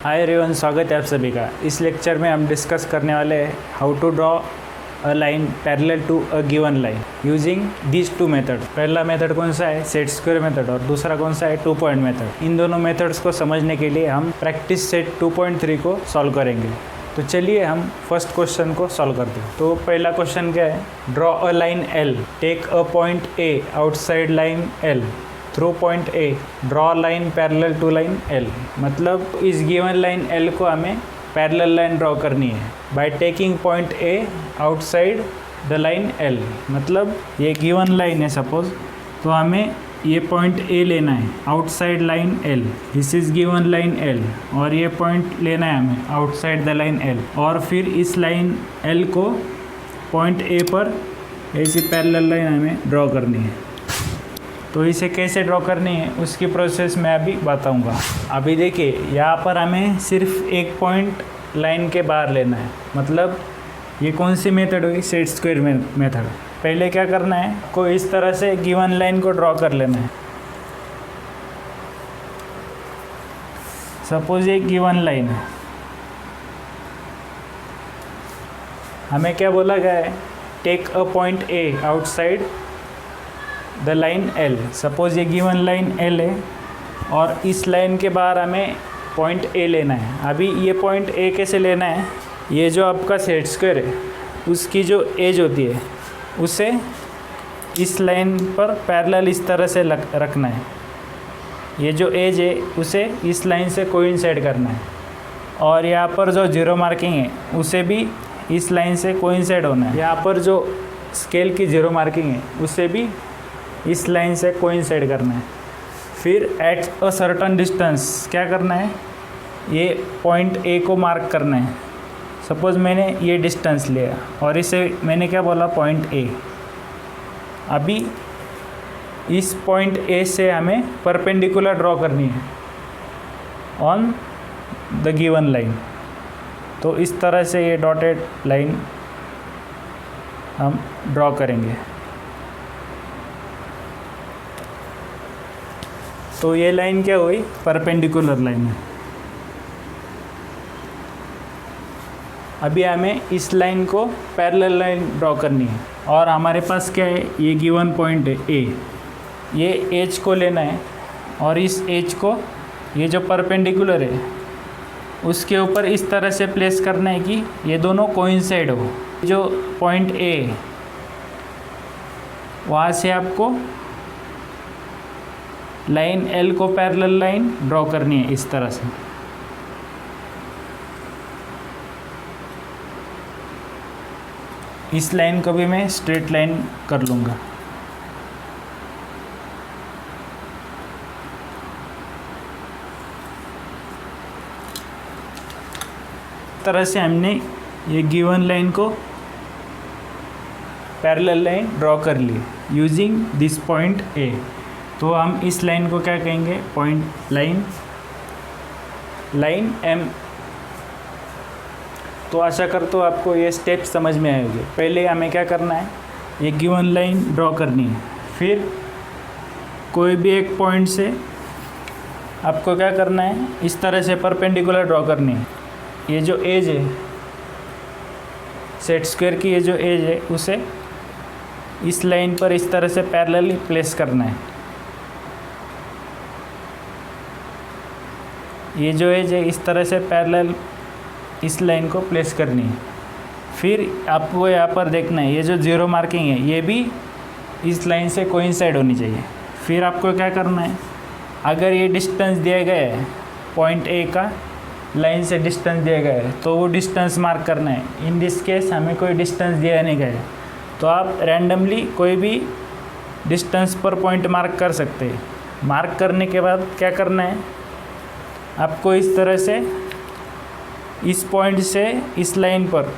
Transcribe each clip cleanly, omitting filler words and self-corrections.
Hi everyone, स्वागत है आप सभी का। इस लेक्चर में हम डिस्कस करने वाले हैं how to draw a line parallel to a given line using these two method. पहला मेथड कौन सा है, सेट स्क्वायर मेथड, और दूसरा कौन सा है, 2 पॉइंट मेथड। इन दोनों मेथड्स को समझने के लिए हम प्रैक्टिस सेट 2.3 को सॉल्व करेंगे। तो चलिए हम फर्स्ट क्वेश्चन को सॉल्व करते हैं। तो पहला क्वेश्चन क्या है, draw a line L, take a point A outside line L through point A, draw line parallel to line L. मतलब इस गिवन लाइन एल को हमें पैरेलल लाइन ड्रॉ करनी है by taking point A outside the line L. मतलब ये given line है suppose, तो हमें ये पॉइंट ए लेना है outside line L. This is given line L और ये पॉइंट लेना है हमें आउटसाइड द लाइन एल, और फिर इस लाइन एल को पॉइंट ए पर ऐसी पैरेलल लाइन हमें ड्रॉ करनी है। तो इसे कैसे ड्रॉ करनी है उसकी प्रोसेस मैं अभी बताऊंगा। अभी देखिए, यहाँ पर हमें सिर्फ एक पॉइंट लाइन के बाहर लेना है। मतलब ये कौन सी मेथड होगी, सेट स्क्वायर मेथड। पहले क्या करना है, को इस तरह से गिवन लाइन को ड्रॉ कर लेना है। सपोज ये गिवन लाइन है, हमें क्या बोला गया है, take a point A outside the line L. Suppose ये गिवन लाइन एल है और इस लाइन के बाहर हमें पॉइंट ए लेना है। अभी ये पॉइंट ए कैसे लेना है, ये जो आपका सेट स्क्वायर है उसकी जो एज होती है उसे इस लाइन पर पैरेलल इस तरह से रखना है। ये जो एज है उसे इस लाइन से कोइंसाइड करना है, और यहाँ पर जो जीरो मार्किंग है उसे भी इस लाइन से कोइंसाइड होना है। यहाँ पर जो स्केल की जीरो मार्किंग है उसे भी इस लाइन से कोइंसाइड करना है। फिर एट अ सर्टन डिस्टेंस क्या करना है, ये पॉइंट ए को मार्क करना है। सपोज मैंने ये डिस्टेंस लिया और इसे मैंने क्या बोला, पॉइंट ए। अभी इस पॉइंट ए से हमें परपेंडिकुलर ड्रॉ करनी है ऑन द गिवन लाइन। तो इस तरह से ये डॉटेड लाइन हम ड्रॉ करेंगे। तो ये लाइन क्या हुई, परपेंडिकुलर लाइन है। अभी हमें इस लाइन को पैरेलल लाइन ड्रॉ करनी है, और हमारे पास क्या है, ये गिवन पॉइंट है ए। ये एज को लेना है और इस एज को ये जो परपेंडिकुलर है उसके ऊपर इस तरह से प्लेस करना है कि ये दोनों कोइंसाइड हो। जो पॉइंट ए वहाँ से आपको लाइन एल को पैरेलल लाइन ड्रॉ करनी है इस तरह से। इस लाइन को भी मैं स्ट्रेट लाइन कर लूँगा। इस तरह से हमने ये गिवन लाइन को पैरेलल लाइन ड्रॉ कर ली यूजिंग दिस पॉइंट ए। तो हम इस लाइन को क्या कहेंगे, पॉइंट लाइन एम। तो आशा करता हूँ आपको ये स्टेप समझ में आएंगे। पहले हमें क्या करना है, ये गिवन लाइन ड्रॉ करनी है। फिर कोई भी एक पॉइंट से आपको क्या करना है, इस तरह से परपेंडिकुलर ड्रॉ करनी है। ये जो एज है सेट स्क्वायर की, ये जो एज है उसे इस लाइन पर इस तरह से पैरेलल प्लेस करना है। ये जो एज है इस तरह से पैरेलल इस लाइन को प्लेस करनी है। फिर आपको यहाँ पर देखना है, ये जो जीरो मार्किंग है ये भी इस लाइन से कोइंसाइड होनी चाहिए। फिर आपको क्या करना है, अगर ये डिस्टेंस दिया गया है पॉइंट ए का, लाइन से डिस्टेंस दिया गया है, तो वो डिस्टेंस मार्क करना है। इन दिस केस हमें कोई डिस्टेंस दिया नहीं गया है, तो आप रैंडमली कोई भी डिस्टेंस पर पॉइंट मार्क कर सकते हैं। मार्क करने के बाद क्या करना है, आपको इस तरह से इस पॉइंट से इस लाइन पर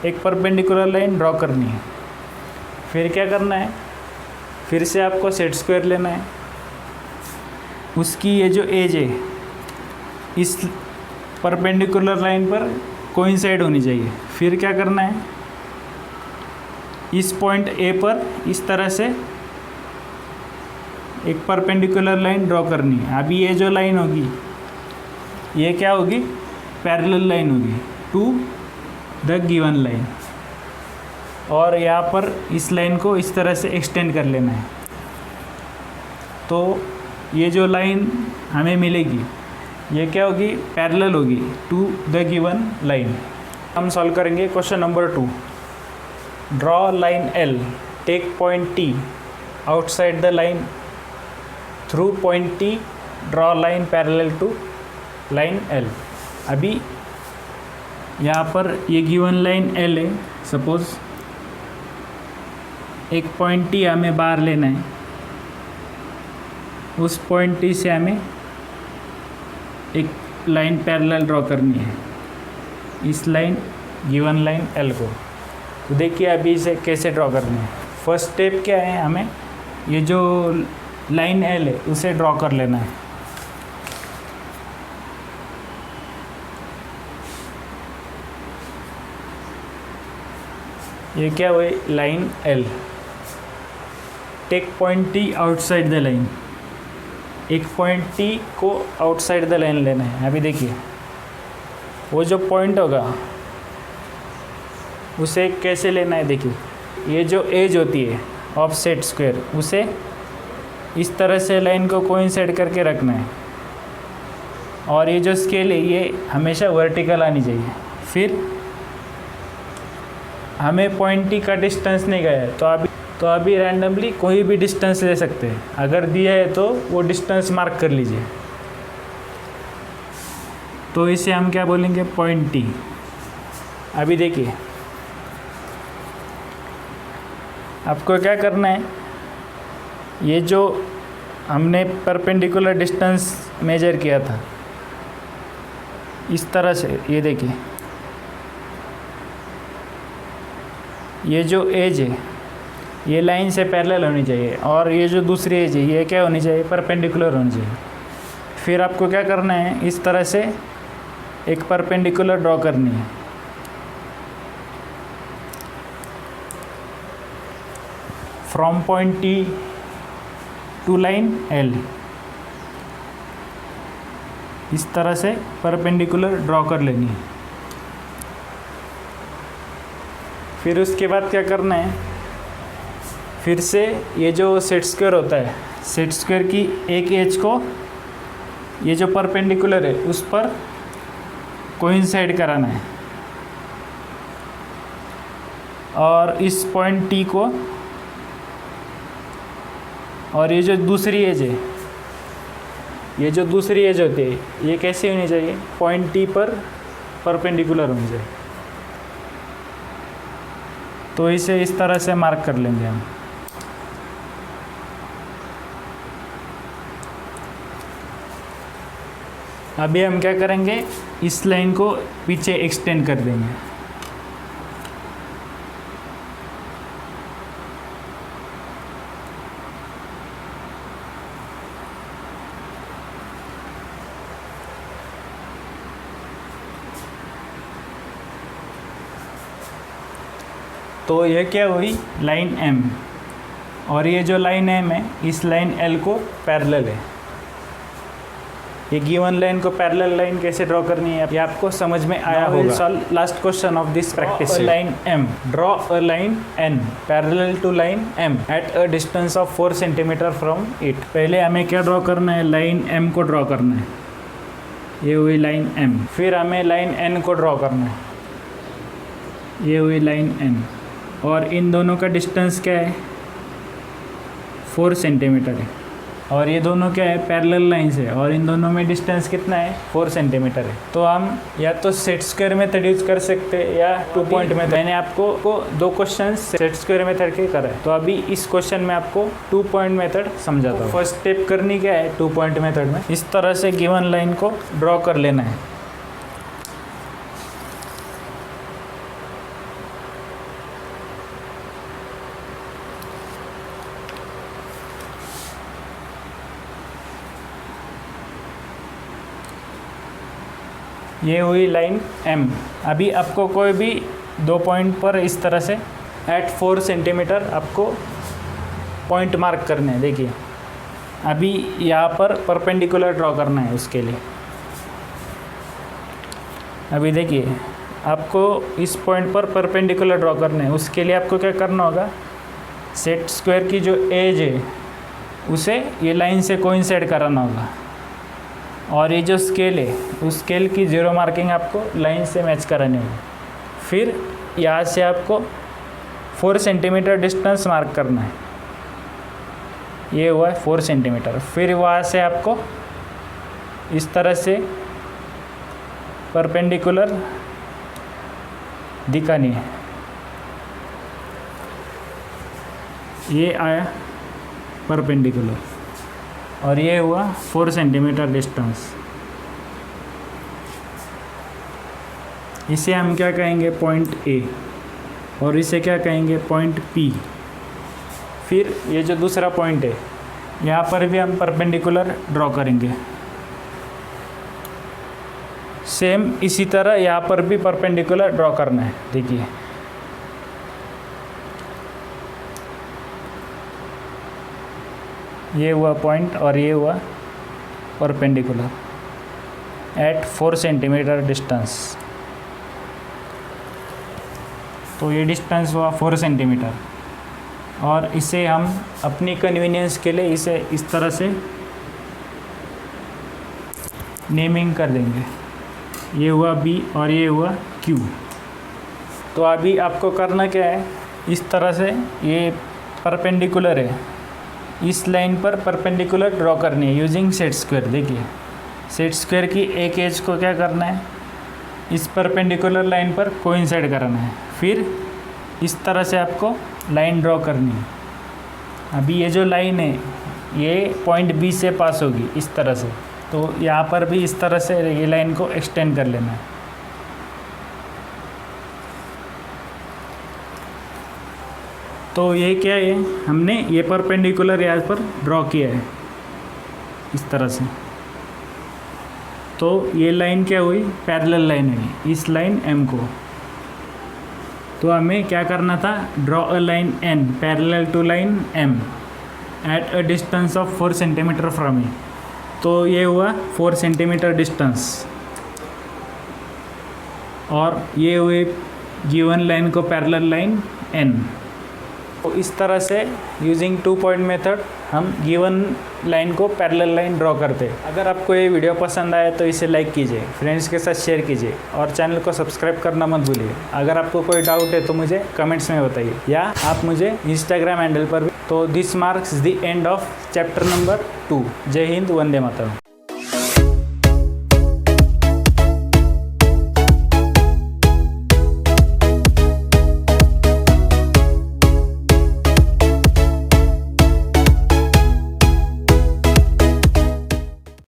एक परपेंडिकुलर लाइन ड्रॉ करनी है। फिर क्या करना है, फिर से आपको सेट स्क्वायर लेना है। उसकी ये जो एज है इस परपेंडिकुलर लाइन पर कोइंसाइड होनी चाहिए। फिर क्या करना है, इस पॉइंट ए पर इस तरह से एक परपेंडिकुलर लाइन ड्रॉ करनी है। अभी ये जो लाइन होगी ये क्या होगी, पैरेलल लाइन होगी टू द गिवन लाइन, और यहाँ पर इस लाइन को इस तरह से एक्सटेंड कर लेना है। तो ये जो लाइन हमें मिलेगी ये क्या होगी, पैरेलल होगी टू द गिवन लाइन। हम सॉल्व करेंगे question number 2। Draw line L, take point T outside the line, through point T draw line parallel to line L। अभी यहाँ पर ये गिवन लाइन L है, सपोज़ एक पॉइंट T हमें बाहर लेना है, उस पॉइंट T से हमें एक लाइन पैरेलल ड्रॉ करनी है इस लाइन गिवन लाइन L को। तो देखिए अभी इसे कैसे ड्रॉ करना है। फर्स्ट स्टेप क्या है, हमें ये जो लाइन L है उसे ड्रॉ कर लेना है। ये क्या हुई, line L। Take point T outside the line, एक पॉइंट T को आउटसाइड द लाइन लेना है। अभी देखिए वो जो पॉइंट होगा उसे कैसे लेना है, देखिए ये जो एज होती है ऑफ सेट स्क्वायर उसे इस तरह से लाइन को कोइंसाइड करके रखना है, और ये जो स्केल है ये हमेशा वर्टिकल आनी चाहिए। फिर हमें पॉइंट T का डिस्टेंस नहीं गया है, तो अभी रैंडमली कोई भी डिस्टेंस ले सकते हैं। अगर दिया है तो वो डिस्टेंस मार्क कर लीजिए। तो इसे हम क्या बोलेंगे, पॉइंट T। अभी देखिए आपको क्या करना है, ये जो हमने परपेंडिकुलर डिस्टेंस मेजर किया था इस तरह से, ये देखिए ये जो एज है ये लाइन से पैरेलल होनी चाहिए, और ये जो दूसरी एज है ये क्या होनी चाहिए, परपेंडिकुलर होनी चाहिए। फिर आपको क्या करना है, इस तरह से एक परपेंडिकुलर ड्रॉ करनी है। From point T to line L, इस तरह से परपेंडिकुलर ड्रॉ कर लेनी है। फिर उसके बाद क्या करना है, फिर से ये जो सेट स्क्वायर होता है, सेट स्क्वायर की एक एज को ये जो परपेंडिकुलर है उस पर कोइंसाइड कराना है, और इस पॉइंट T को, और ये जो दूसरी एज है, ये जो दूसरी एज होती है ये कैसे होनी चाहिए, पॉइंट T पर परपेंडिकुलर होनी चाहिए। तो इसे इस तरह से मार्क कर लेंगे हम। अभी हम क्या करेंगे, इस लाइन को पीछे एक्सटेंड कर देंगे। तो ये क्या हुई, लाइन M, और ये जो लाइन M है इस लाइन L को पैरेलल है। ये गिवन लाइन को पैरेलल लाइन कैसे ड्रॉ करनी है ये आपको समझ में आया होगा। Last question of this practice, line M, draw a line N parallel to line M at a distance of 4 centimetre from it. पहले हमें क्या ड्रॉ करना है, लाइन M को ड्रॉ करना है, ये हुई लाइन M। फिर हमें लाइन N को ड्रॉ करना है, ये हुई लाइन N, और इन दोनों का डिस्टेंस क्या है, 4 सेंटीमीटर है, और ये दोनों क्या है, पैरेलल लाइंस है, और इन दोनों में डिस्टेंस कितना है, 4 सेंटीमीटर है। तो हम या तो सेट स्क्वायर मेथड यूज कर सकते हैं या 2 पॉइंट मेथड। मैंने आपको 2 क्वेश्चन सेट स्क्वायर मेथड के करा है, तो अभी इस क्वेश्चन में आपको 2 पॉइंट मेथड समझाता हूँ। फर्स्ट स्टेप करनी क्या है, 2 पॉइंट मेथड में इस तरह से गिवन लाइन को ड्रॉ कर लेना है। ये हुई लाइन M। अभी आपको कोई भी 2 पॉइंट पर इस तरह से एट 4 सेंटीमीटर आपको पॉइंट मार्क करने हैं। देखिए अभी यहाँ पर परपेंडिकुलर ड्रॉ करना है उसके लिए। अभी देखिए, आपको इस पॉइंट पर परपेंडिकुलर ड्रॉ करना है। उसके लिए आपको क्या करना होगा, सेट स्क्वायर की जो एज है उसे ये लाइन से कोइंसाइड कराना होगा, और ये जो स्केल है उस स्केल की जीरो मार्किंग आपको लाइन से मैच करानी होगी। फिर यहाँ से आपको 4 सेंटीमीटर डिस्टेंस मार्क करना है, ये हुआ है 4 सेंटीमीटर। फिर वहाँ से आपको इस तरह से परपेंडिकुलर दिखानी है। ये आया परपेंडिकुलर और ये हुआ 4 सेंटीमीटर डिस्टेंस। इसे हम क्या कहेंगे, पॉइंट ए, और इसे क्या कहेंगे, पॉइंट पी। फिर ये जो दूसरा पॉइंट है यहाँ पर भी हम परपेंडिकुलर ड्रॉ करेंगे। सेम इसी तरह यहाँ पर भी परपेंडिकुलर ड्रॉ करना है। देखिए, ये हुआ पॉइंट और ये हुआ परपेंडिकुलर एट 4 सेंटीमीटर डिस्टेंस। तो ये डिस्टेंस हुआ 4 सेंटीमीटर, और इसे हम अपनी कन्वीनियंस के लिए इसे इस तरह से नेमिंग कर देंगे। ये हुआ बी और ये हुआ क्यू। तो अभी आपको करना क्या है, इस तरह से ये परपेंडिकुलर है, इस लाइन पर परपेंडिकुलर ड्रॉ करनी है यूजिंग सेट स्क्वायर। देखिए, सेट स्क्वायर की एक एज को क्या करना है, इस परपेंडिकुलर लाइन पर कोइंसाइड कराना है। फिर इस तरह से आपको लाइन ड्रॉ करनी है। अभी ये जो लाइन है ये पॉइंट बी से पास होगी इस तरह से, तो यहाँ पर भी इस तरह से ये लाइन को एक्सटेंड कर लेना है। तो ये क्या है, हमने ये परपेंडिकुलर यहाँ पर ड्रॉ किया है इस तरह से। तो ये लाइन क्या हुई, पैरेलल लाइन हुई इस लाइन एम को। तो हमें क्या करना था, draw a line N parallel to line M at a distance of 4 centimetre from it. तो ये हुआ 4 सेंटीमीटर डिस्टेंस, और ये हुई गिवन लाइन को पैरेलल लाइन एन। तो इस तरह से यूजिंग 2 पॉइंट मेथड हम गिवन लाइन को पैरेलल लाइन ड्रॉ करते हैं। अगर आपको ये वीडियो पसंद आए तो इसे लाइक कीजिए, फ्रेंड्स के साथ शेयर कीजिए, और चैनल को सब्सक्राइब करना मत भूलिए। अगर आपको कोई डाउट है तो मुझे कमेंट्स में बताइए, या आप मुझे इंस्टाग्राम हैंडल पर भी। तो this marks the end of chapter number 2। जय हिंद, वंदे मातरम।